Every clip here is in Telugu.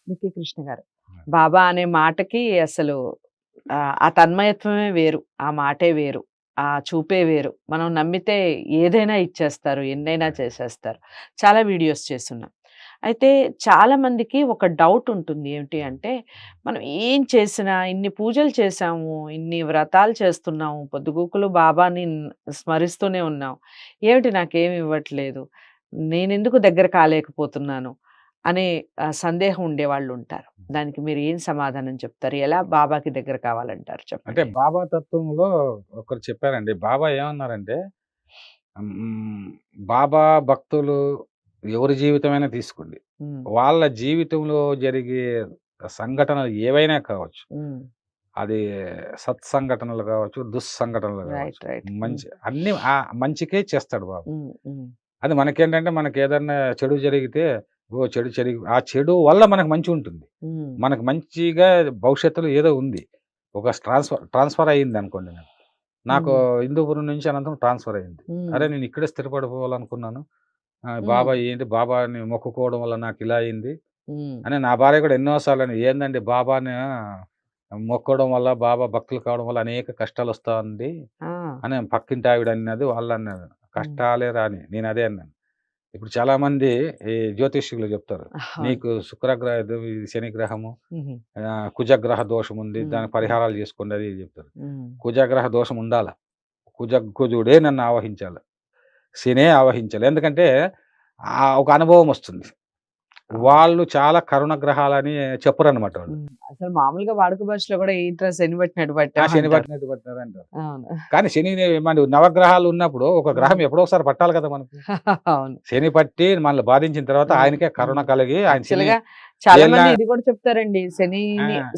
మిక్కీ కృష్ణ గారు. బాబా అనే మాటకి అసలు ఆ తన్మయత్వమే వేరు. ఆ మాటే వేరు. ఆ చూపే వేరు. మనం నమ్మితే ఏదైనా ఇచ్చేస్తారు. ఎన్నైనా చేసేస్తారు. చాలా వీడియోస్ చేసున్నాం. అయితే చాలా మందికి ఒక డౌట్ ఉంటుంది. ఏమిటి అంటే మనం ఏం చేసినా ఇన్ని పూజలు చేశాము, ఇన్ని వ్రతాలు చేస్తున్నాము, పొద్దుగూకులు బాబాని స్మరిస్తూనే ఉన్నాం. ఏమిటి నాకేమి ఇవ్వట్లేదు. నేనెందుకు దగ్గర కాలేకపోతున్నాను అనే సందేహం ఉండేవాళ్ళుంటారు. దానికి మీరు ఏం సమాధానం చెప్తారు? ఎలా బాబాకి దగ్గర కావాలంటారు అంటే చెప్పండి? బాబా తత్వంలో ఒకరు చెప్పారండి. బాబా ఏమన్నారంటే హ్మ్. బాబా భక్తులు ఎవరి జీవితమైనా తీసుకోండి. హ్మ్. వాళ్ళ జీవితంలో జరిగే సంఘటనలు ఏవైనా కావచ్చు. హ్మ్. అది సత్సంఘటనలు కావచ్చు, దుస్సంఘటనలు కావచ్చు. రైట్. రైట్. హ్మ్. మంచి అన్నీ మంచికే చేస్తాడు బాబు. హ్మ్. హ్మ్. అది మనకేంటంటే మనకేదన్నా చెడు జరిగితే, చెడు జరిగి ఆ చెడు వల్ల మనకు మంచి ఉంటుంది. హ్మ్. మనకు మంచిగా భవిష్యత్తులో ఏదో ఉంది. ఒక ట్రాన్స్‌ఫర్ అయిందనుకోండి నాకు. నాకు హ్మ్. హిందూపురం నుంచి అనంతపురం ట్రాన్స్‌ఫర్ అయింది. హ్మ్. అరే! నేను ఇక్కడే స్థిరపడిపోవాలనుకున్నాను. హ్మ్. బాబా ఏంటి బాబాని మొక్కుకోవడం వల్ల నాకిలా అయింది. హ్మ్. అని నా భార్య కూడా ఎన్నో సార్లని ఏందండి బాబాని మొక్కడం వల్ల, బాబా భక్తులు కావడం వల్ల అనేక కష్టాలొస్తా ఉంది ఆ! అని పక్కింటి ఆవిడ అన్నది. వాళ్ళన్నారు. హ్మ్. కష్టాలే రాని. నేనదే అన్నాను. ఇప్పుడు చాలామంది ఈ జ్యోతిష్యులు చెప్తారు. అవును. నీకు ఇది శని గ్రహము, హుహు. కుజగ్రహ దోషం ఉంది. హ్మ్. దానికి హ్మ్. పరిహారాలు చేసుకోండి అది ఇది చెప్తారు. హ్మ్. కుజగ్రహ దోషం ఉండాల. కుజుడే నన్ను ఆవహించాల. శనే ఆవహించాలి. ఎందుకంటే ఒక అనుభవం వస్తుంది. అవును. వాళ్ళు చాలా కరుణ గ్రహాలని చెప్పరనమాట వాళ్ళు. హ్మ్. అసలు మామూలుగా వాడుక భాషలో గూడా ఏంట్రా శని పట్టినట్టు ఆ! పట్టావు శని అంటారు. పట్టినట్టు పట్టినారంటారు. అవును. కానీ మన నవగ్రహాలు ఉన్నప్పుడు ఒక గ్రహం హ్మ్. ఎప్పుడో ఒకసారి పట్టాలి కదా మనకి. అవును. శని పట్టి మనల్ని బాధించిన తర్వాత హ్మ్. ఆయనకే కరుణ హ్మ్. కలిగి ఆయన శని యాక్చువల్‌గా చాలా ఏలినా మంది ఇది కూడా చెప్తారండి. ఆ! శని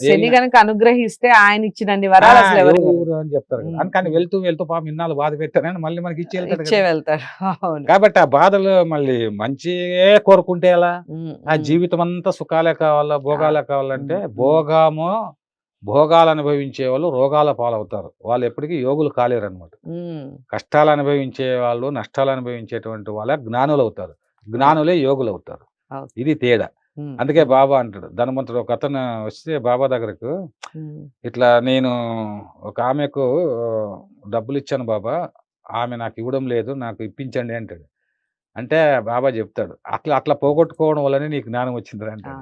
ఏలిన గనక అనుగ్రహిస్తే ఆయనిచ్చినన్ని ఆ! వరాలు అసలు ఎవరు ఎవరు ఇవ్వరు. ఇవ్వరు అని చెప్తారు కదా! హ్మ్. కానీ హ్మ్. వెళ్తూ వెళ్తూ పాపం ఇన్నాళ్ళు బాధ పెట్టారని మళ్ళీ మనకి ఇచ్చి ఎళ్తాడు ఇచ్చే కదా! వెళ్తారు. అవును. కాబట్టి ఆ బాధలు మళ్ళీ మంచియే కోరుకుంటే ఎలా? హ్మ్. ఆ హ్మ్. జీవితం అంతా సుఖాలే కావాలా, ఆ! భోగాలే కావాలంటే హ్మ్. హ్మ్. భోగాలు అనుభవించేవాళ్ళు రోగాల పాలవుతారు. వాళ్ళు ఎప్పటికీ యోగులు కాలేరనమాట. హ్మ్. కష్టాలు అనుభవించే వాళ్ళు, నష్టాలు అనుభవించేటువంటి వాళ్ళే జ్ఞానులవుతారు. అవును. జ్ఞానులే యోగులవుతారు. అవును. ఇది తేడా. హ్మ్. అందుకే హ్మ్. బాబా అంటాడు. ధనవంతుడు ఒకతను వస్తే బాబా దగ్గరకు, హ్మ్. ఇట్లా నేను ఒక ఆమెకు డబ్బులిచ్చాను బాబా. ఆమె నాకివ్వడం లేదు. నాకు ఇప్పించండి అంటాడు. అంటే బాబా జెప్తాడు. అట్లా అట్లా పోగొట్టుకోవడం వల్లనే నీకు జ్ఞానం వచ్చిందిరా ఆ! అంటాడు.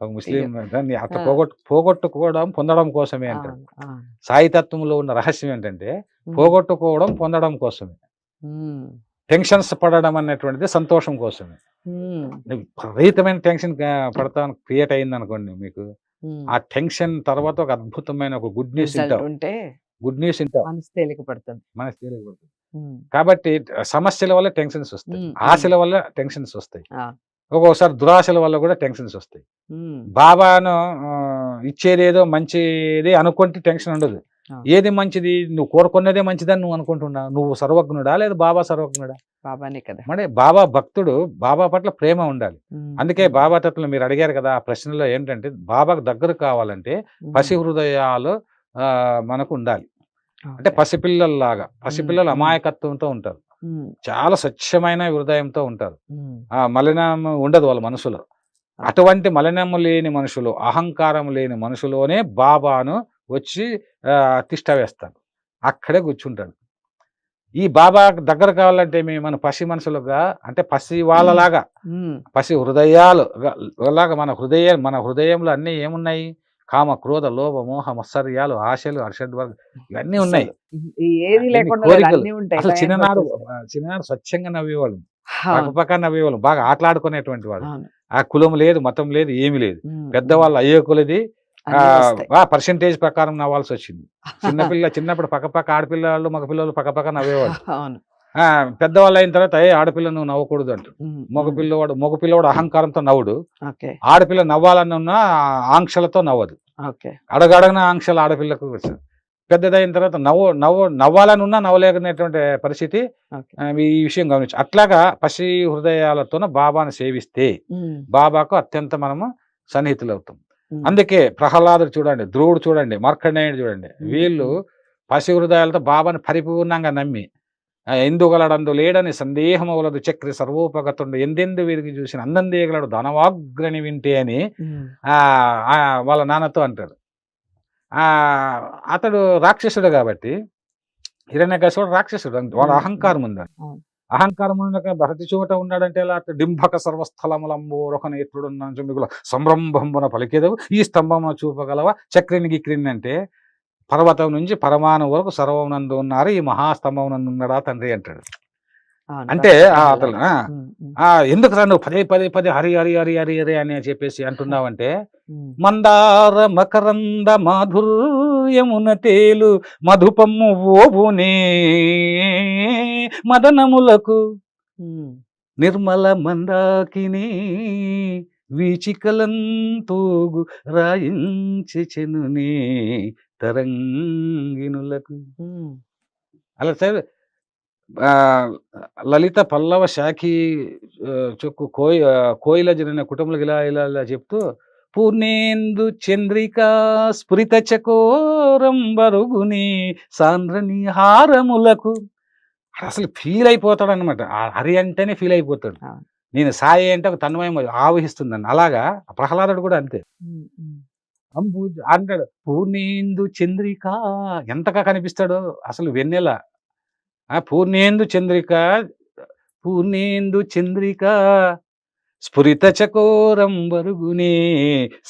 ఒక ముస్లిం అయ్యో! దాన్ని అట్లా ఆ! పోగొట్టుకోవడం, పొందడం కోసమే అంటాడు. అవును. అవును. సాయి తత్వంలో ఉన్న రహస్యం ఏంటంటే, హ్మ్. పోగొట్టుకోవడం, పొందడం కోసమే. హ్మ్. టెన్షన్స్ పడడం అనేటువంటిది సంతోషం కోసమే. హ్మ్. విపరీతమైన టెన్షన్ క్రియేట్ అయిందనుకోండి మీకు. హ్మ్. ఆ టెన్షన్ తర్వాత ఒక అద్భుతమైన ఒక గుడ్ న్యూస్ రిజల్ట్ ఇంటావు. ఉంటే గుడ్ న్యూస్ ఇంటావు. మనసు తేలిక పడుతుంది. మనసు తేలికపడుతుంది. హ్మ్. కాబట్టి సమస్యల వల్ల టెన్షన్స్ ఒస్తాయి. హ్మ్. హ్మ్. ఆశల వల్ల టెన్షన్స్ ఒస్తాయి. అవును. ఒక్కొక్కసారి దురాశల వల్ల గూడా టెన్షన్స్ ఒస్తాయి. హ్మ్. బాబాను ఇచ్చేదేదో మంచిది అనుకుంటే టెన్షన్ ఉండదు. అవును. ఏది మంచిది? నువ్వు కోరుకున్నదే మంచిదని నువ్వు అనుకుంటున్నావు. నువ్వు సర్వజ్ఞుడా? లేదా బాబా సర్వజ్ఞుడా? బాబానే కదా! మరి బాబా భక్తుడు, బాబా పట్ల ప్రేమ ఉండాలి. హ్మ్. అందుకే హ్మ్. బాబా తత్వంలో మీరు అడిగారు కదా! ఆ ప్రశ్నలో ఏంటంటే బాబాకు దగ్గర కావాలంటే హ్మ్. పసి హృదయాలు మనకుండాలి. అంటే ఓకే. పసిపిల్లల్లాగా. హ్మ్. పసిపిల్లలు హ్మ్. అమాయకత్వంతో ఉంటారు. హ్మ్. చాలా స్వచ్ఛమైన హృదయంతో ఉంటారు. హ్మ్. మలినం ఉండదు వాళ్ళ మనసులో. ఓకే. అటువంటి మలినము లేని మనుషులు, అహంకారం లేని మనుషులోనే బాబాను వచ్చి తిష్ట వేస్తారు. అక్కడే కూర్చుంటాడు. ఈ బాబాకు దగ్గర కావాలంటే మన పసి మనుషులుగా అంటే పసి వాళ్ళలాగా, హ్మ్. పసి హృదయాలుగా లాగా మన హృదయంలో అన్నీ ఏమున్నాయి? కామ, క్రోధ, లోభ, మోహ, మత్సర్యాలు, ఆశలు, అరిషడ్వర్గ ఇవన్నీ ఉన్నాయి. అస్సలు. ఏది ఎన్ని లేకుండా లేదు. కోరికలు. అన్నీ ఉంటాయి. అసలు టయానికి వచ్చేస్తాయి. చిన్ననాడు స్వచ్ఛంగా నవ్వేవాళ్ళం. అవును. పకపక నవ్వేవాళ్ళం. బాగా ఆటలాడుకునేటువంటి వాళ్ళం. అవును. ఆ కులం లేదు, మతం లేదు, ఏమి లేదు. హ్మ్. హ్మ్. పెద్దవాళ్ళు అయ్యే కొలది అన్నీ వస్తాయి. పర్సెంటేజ్ ప్రకారం నవ్వాల్సొచ్చింది. చిన్నప్పుడు పకపక ఆడపిల్లాళ్ళు, మగపిల్లోళ్ళు పకపక నవ్వేవాళ్ళు. అవును. ఆ! పెద్దవాళ్ళయిన తర్వాత ఆడపిల్ల నువ్వు నవ్వకూడదు అంటారు. హ్మ్. హ్మ్. మగ పిల్లోడు అహంకారంతో నవ్వడు. ఓకే. ఆడపిల్ల నవ్వాలనున్న ఆంక్షలతో నవ్వదు. ఓకే. అడగడగన ఆంక్షలు ఆడపిల్లకు వస్తది. పెద్దదయిన తర్వాత నవ్వాలనున్నా నవ్వలేకునేటువంటి పరిస్థితి. ఓకే. ఈ విషయం గమనించు. అట్లాగా పసి హృదయాలతోన బాబాను సేవిస్తే, హ్మ్. బాబాకు అత్యంత మనము సన్నిహితులవుతాం. హ్మ్. అందుకే ప్రహ్లాదుడు చూడండి, ధ్రువుడు చూడండి, మార్కండేయుడు చూడండి. హ్మ్. వీళ్ళు హ్మ్. పసి హృదయాలతో బాబాను పరిపూర్ణంగా నమ్మి, ఎందుగలడందు లేడని సందేహమవలదు చక్రి సర్వోపగతుండు ఎందెందు వీరికి చూసిన అందందేగలడు ధనవాగ్రని వింటే అని వాళ్ళ నాన్నతో అంటాడు. అతడు రాక్షసుడు కాబట్టి, హిరణ్యకశిపుడు రాక్షసుడు, వాడు అహంకారం ఉందని. అహంకారం ఉండక భరతి చోట ఉన్నాడంటే ఎలా? డింభక సర్వస్థలములంబోరొక నేత్రుడున్న మిగుల సంరంభంబున పలికేదవు ఈ స్తంభమున చూపగలవ చక్రిని గిక్రిని అంటే పర్వతం నుంచి పరమాణు వరకు సర్వమునందు ఉన్నారు, ఈ మహాస్తంభం నందు ఉన్నాడా తండ్రి అంటాడు. అంటే అతను ఎందుకు రా నువ్వు పదే హరి హరి హరి హరి హరి అని చెప్పేసి అంటున్నావంటే, మందార మకరంద మాధుర్యమున తేలు మధుపమ్ము ఓబునే మదనములకు నిర్మల మందాకిని వీచికలంతోగు రాయించెనునే తరంగినులకు. అలా సరే లలిత పల్లవ శాఖీ చొక్కు కోయిల జరిగిన కుటుంబాలకు ఇలా చెప్తూ, పూర్ణేందు చంద్రికా స్ఫురిత చకోరం బరుగుని సాంద్రని హారములకు. అసలు ఫీల్ అయిపోతాడు అనమాట. హరి అంటేనే ఫీల్ అయిపోతాడు. నేను సాయి అంటే ఒక తన్మయం ఆవహిస్తుందని. అలాగా ప్రహ్లాదుడు కూడా అంతే. అంటాడు పూర్ణేందు చంద్రిక, ఎంతగా కనిపిస్తాడో అసలు వెన్నెల. పూర్ణేందు చంద్రిక స్ఫురిత చకోరం బరుగునే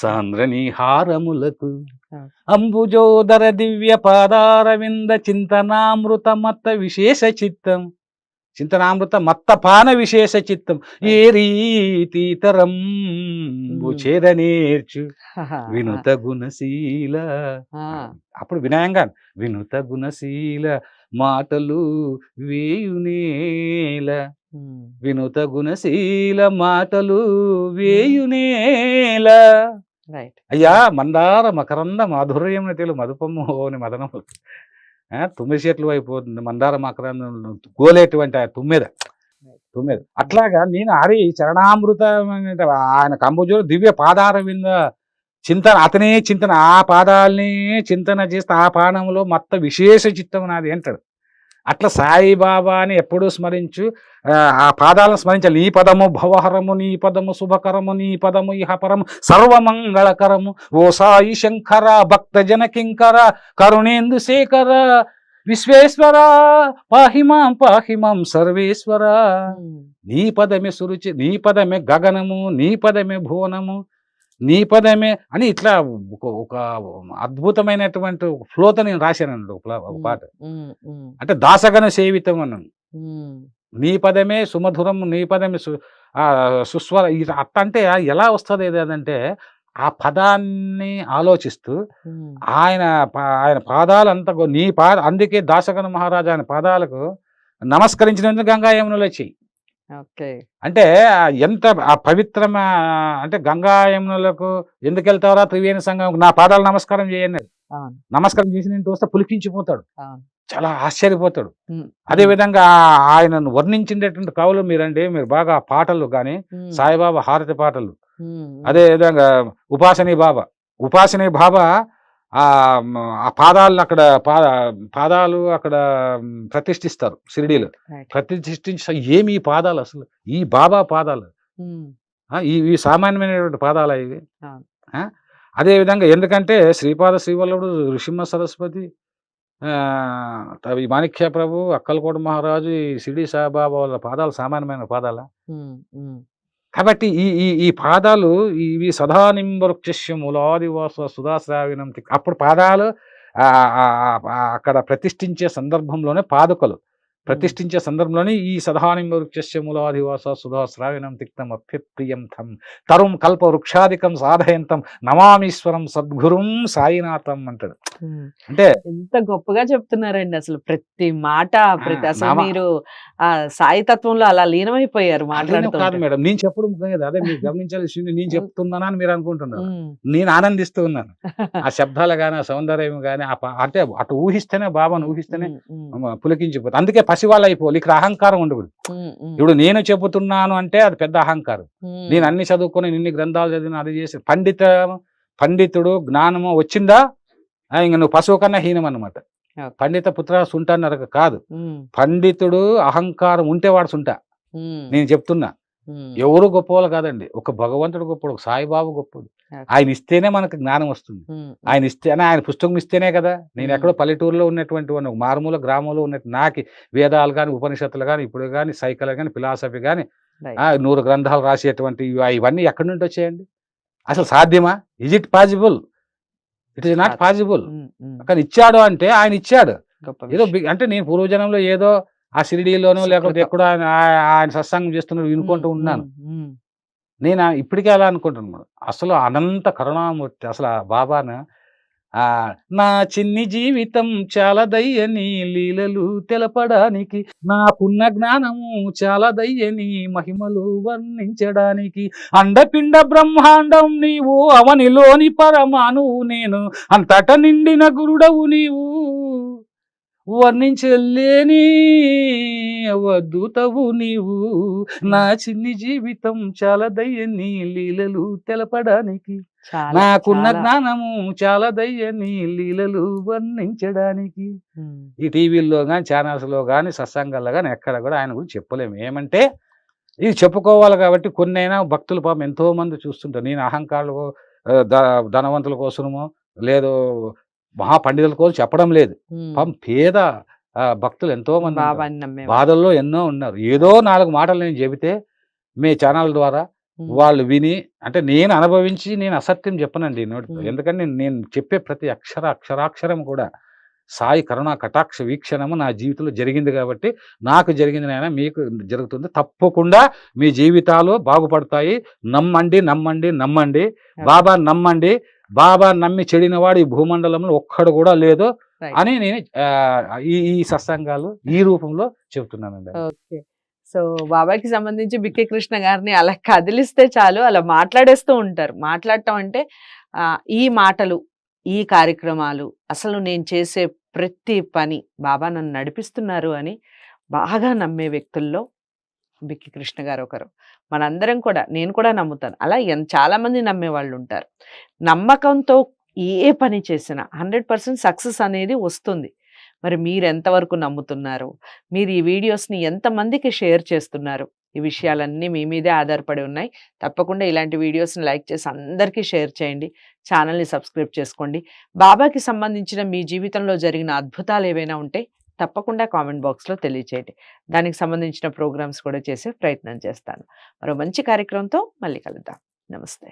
సాంద్రని హారములకు అంబుజోదర దివ్య పాదారవింద చింతనామృత మత్త విశేష చిత్తం. చింతనామృత మత్తపాన విశేష చిత్తం ఏ రీతితరం చేరనేర్చు వినుత గుణశీల. అప్పుడు వినయంగా వినుత గుణశీల మాటలు వేయునేల, వినుత గుణశీల మాటలు వేయునేల. అయ్యా మందార మకరంద మాధుర్యం తెలు మధుపము అని మదనము. తుమ్మెద చెట్లు అయిపోతుంది మందార మకరందం గోలేటువంటి తుమ్మెద. అట్లాగా నేను హరి చరణామృతం ఆయన కంబుజుడు దివ్య పాదార వింద చింతన, అతనే చింతన, ఆ పాదాలని చింతన చేస్తే ఆ పానంలో మొత్తం విశేష చిత్తం నాది అంటాడు. అట్లా సాయిబాబాని ఎప్పుడూ స్మరించు, ఆ పాదాలను స్మరించాలి. నీ పదము భవహరము, నీ పదము శుభకరము, నీ పదము ఇహపరము సర్వమంగళకరము. ఓ సాయి శంకర భక్త జన కింకర కరుణేందు శేఖర విశ్వేశ్వర పాహిమాం సర్వేశ్వర. నీ పదమే సురుచి, నీ పదమే గగనము, నీ పదమే భువనము, నీ పదమే అని ఇట్లా ఒక అద్భుతమైనటువంటి ఫ్లోతో నేను రాశానండి ఒక పాట. అంటే దాసగణ సేవితం అన్నాను. నీ పదమే సుమధురం, నీ పదమే సుస్వర. అట్ట అంటే ఎలా వస్తుంది ఏదంటే ఆ పదాన్ని ఆలోచిస్తూ ఆయన పాదాలంతా నీ అందుకే దాసగణ మహారాజా ఆయన పాదాలకు నమస్కరించినందుకు గంగా యమునలో చెయ్యి. అంటే ఎంత పవిత్రమా అంటే గంగా యమునలకు ఎందుకు వెళ్తారా త్రివేణి సంఘం, నా పాదాలు నమస్కారం చేయండి. నమస్కారం చేసి నేను చూస్తే పులికించిపోతాడు, చాలా ఆశ్చర్యపోతాడు. అదే విధంగా ఆయనను వర్ణించినటువంటి కవులు మీరు బాగా పాటలు కానీ సాయిబాబా హారతి పాటలు, అదే విధంగా ఉపాసనీ బాబా ఆ పాదాలను అక్కడ పాదాలు అక్కడ ప్రతిష్ఠిస్తారు షిరిడీలో. ప్రతిష్ఠించి ఏమి ఈ పాదాలు అసలు ఈ బాబా పాదాలు, ఇవి సామాన్యమైనటువంటి పాదాలు ఇవి. అదే విధంగా ఎందుకంటే శ్రీపాద శ్రీవల్లభుడు, ఋషిమ సరస్వతి, మాణిక్య ప్రభు, అక్కలకోట మహారాజు, ఈ షిరిడి సాయిబాబా వాళ్ళ పాదాలు సామాన్యమైన పాదాల. కాబట్టి ఈ పాదాలు ఇవి సదానింబరుక్షస్య మూలాదివాస సుధాశ్రావినం. అప్పుడు పాదాలు అక్కడ ప్రతిష్ఠించే సందర్భంలోనే పాదుకలు ప్రతిష్ఠించే సందర్భంలోనే ఈ సదానింబరుక్షస్య మూలాదివాస సుధాశ్రావినం తిక్తం అప్యప్రియం తం తరుం కల్ప వృక్షాధికం సాధయంతం నమామీశ్వరం సద్గురుం సాయినాథం అంటాడు. అంటే ఎంత గొప్పగా చెప్తున్నారండి అసలు ప్రతి మాట. అసలు మీరు ఆ సాయి తత్వంలో అలా లీనమైపోయారు మాట్లాడుతూ. కాదు మేడం, నేను చెప్పడం కదా, అదే మీరు గమనించాల్సి నేను చెప్తున్నానా అని మీరు అనుకుంటున్నారు. నేను ఆనందిస్తూ ఉన్నాను. ఆ శబ్దాలు కానీ ఆ సౌందర్యం కానీ అంటే అటు ఊహిస్తేనే బాబాను ఊహిస్తేనే పులకించిపోతుంది. అందుకే పసివాళ్ళు అయిపోవాలి. ఇక్కడ అహంకారం ఉండకూడదు. ఇప్పుడు నేను చెబుతున్నాను అంటే అది పెద్ద అహంకారం. నేను అన్ని చదువుకొని ఇన్ని గ్రంథాలు చదివిన అది చేసి పండితుడు జ్ఞానము వచ్చిందా ఇంక నువ్వు పశువు కన్నా హీనం అన్నమాట. ఓకే. పండిత పుత్ర సుంట నరక కాదు. హ్మ్. పండితుడు అహంకారం ఉంటే వాడు సుంట. హ్మ్. నేను చెప్తున్నా. హ్మ్. ఎవరు గొప్పవాళ్ళు కాదండి. ఒక భగవంతుడు గొప్పోడు. ఒక సాయిబాబా గొప్పోడు. ఓకే. ఆయన ఇస్తేనే మనకు జ్ఞానం వస్తుంది. హ్మ్. ఆయన ఇస్తేనే ఆయన పుస్తకం ఇస్తేనే కదా! నేను హ్మ్. ఎక్కడో పల్లెటూరులో ఉన్నటువంటి వాడిని. ఒక మారుమూల గ్రామంలో ఉన్నట్టు నాకి వేదాలు గాని, ఉపనిషత్తులు గాని, ఇప్పుడు గాని, సైకాలజీ గాని, ఫిలాసఫీ గాని రైట్. 100 గ్రంథాలు రాసేటువంటి ఇవన్నీ ఎక్కడి నుండి వచ్చాయండి? అసలు సాధ్యమా? Is it possible? It is not కాదు. పాసిబుల్. హ్మ్. హ్మ్. కానీ ఇచ్చాడు అంటే ఆయన ఇచ్చాడు. గొప్ప ఏదో విషయం. అంటే నేను పూర్వజన్మలో ఏదో ఆ షిరిడీలోనో లేకపోతే సుకృతం. ఎక్కడో ఆయన సత్సంగం చేస్తున్నట్టు వినుకుంటూ హ్మ్. ఉన్నాను. హ్మ్. హ్మ్. నేను ఇప్పటికే అలా అనుకుంటున్నాను. అసలు అనంత కరుణామూర్తి అసలు ఆ బాబాను నా చిన్ని జీవితం చాలదయ్యని లీలలు తెలపడానికి, నాకున్న జ్ఞానము చాలదయ్యని మహిమలు వర్ణించడానికి, అండపిండ బ్రహ్మాండం నీవు, అవనిలోని పరమాణువు నేను, అంతట నిండిన గురుడవు నీవు, వర్ణించలేని అవధూతవు నీవు, నా చిన్ని జీవితం చాలదయ్యని లీలలు తెలపడానికి, చాలా. నాకున్న చాలా. జ్ఞానము చాలదయ్యని లీలలు వర్ణించడానికి. హ్మ్. ఈ టీవీల్లో గాని, ఛానల్స్‌లో గాని, సత్సంగాల్లో గాని ఎక్కడ కూడా ఆయన గురించి చెప్పలేము. ఏమంటే ఇది చెప్పుకోవాలి కాబట్టి కొన్నైనా భక్తులు పాపం ఎంతోమంది చూస్తుంటారు. నేను అహంకారులు ఆహ్, ధ ధనవంతుల కోసమో, లేదో మహాపండితుల కోసం చెప్పడం లేదు. హ్మ్. పాపం పేద భక్తులు ఎంతోమంది ఉంటారు. బాబాని నమ్మేవాళ్ళు. బాధల్లో ఎన్నో ఉన్నారు. ఏదో 4 మాటలు నేను చెబితే మీ ఛానల్ ద్వారా హ్మ్. వాళ్ళు విని అంటే నేను అనుభవించి నేను అసత్యం చెప్పనండి నోటితో. హ్మ్. ఎందుకంటే నేను చెప్పే ప్రతి అక్షరాక్షరం కూడా సాయి కరుణా కటాక్ష వీక్షణము నా జీవితంలో జరిగింది కాబట్టి, నాకు జరిగింది నాయన మీకు జరుగుతుంది. తప్పకుండా మీ జీవితాలు బాగుపడతాయి. నమ్మండి, నమ్మండి, నమ్మండి. ఓకే. బాబాని నమ్మండి. బాబాని నమ్మి చెడినవాడు ఈ భూమండలంలో ఒక్కడు కూడా లేదు రైట్. అని నేను ఈ ఈ సత్సంగాలు ఈ రూపంలో చెప్తున్నానండి. ఓకే. సో, బాబాకి సంబంధించి బిక్కి కృష్ణ గారిని అలా కదిలిస్తే చాలు అలా మాట్లాడేస్తూ ఉంటారు. మాట్లాడటం అంటే ఈ మాటలు, ఈ కార్యక్రమాలు, అసలు నేను చేసే ప్రతి పని బాబా నన్ను నడిపిస్తున్నారు అని బాగా నమ్మే వ్యక్తుల్లో బిక్కి కృష్ణ గారు ఒకరు. మనందరం కూడా నేను కూడా నమ్ముతాను. అలా చాలామంది నమ్మేవాళ్ళుంటారు. నమ్మకంతో ఏ పని చేసినా 100% సక్సెస్ అనేది వస్తుంది. మరి మీరెంతవరకు నమ్ముతున్నారు? మీరు ఈ వీడియోస్‌ని ఎంతమందికి షేర్ చేస్తున్నారు? ఈ విషయాలన్నీ మీ మీదే ఆధారపడి ఉన్నాయి. తప్పకుండా ఇలాంటి వీడియోస్‌ని లైక్ చేసి అందరికీ షేర్ చేయండి. ఛానల్‌ని సబ్స్క్రైబ్ చేసుకోండి. బాబాకి సంబంధించిన మీ జీవితంలో జరిగిన అద్భుతాలేవైనా ఉంటే తప్పకుండా కామెంట్ బాక్స్‌లో తెలియచేయండి. దానికి సంబంధించిన ప్రోగ్రామ్స్ కూడా చేసే ప్రయత్నం చేస్తాను. మరో మంచి కార్యక్రమంతో మళ్ళీ కలుద్దాం. నమస్తే.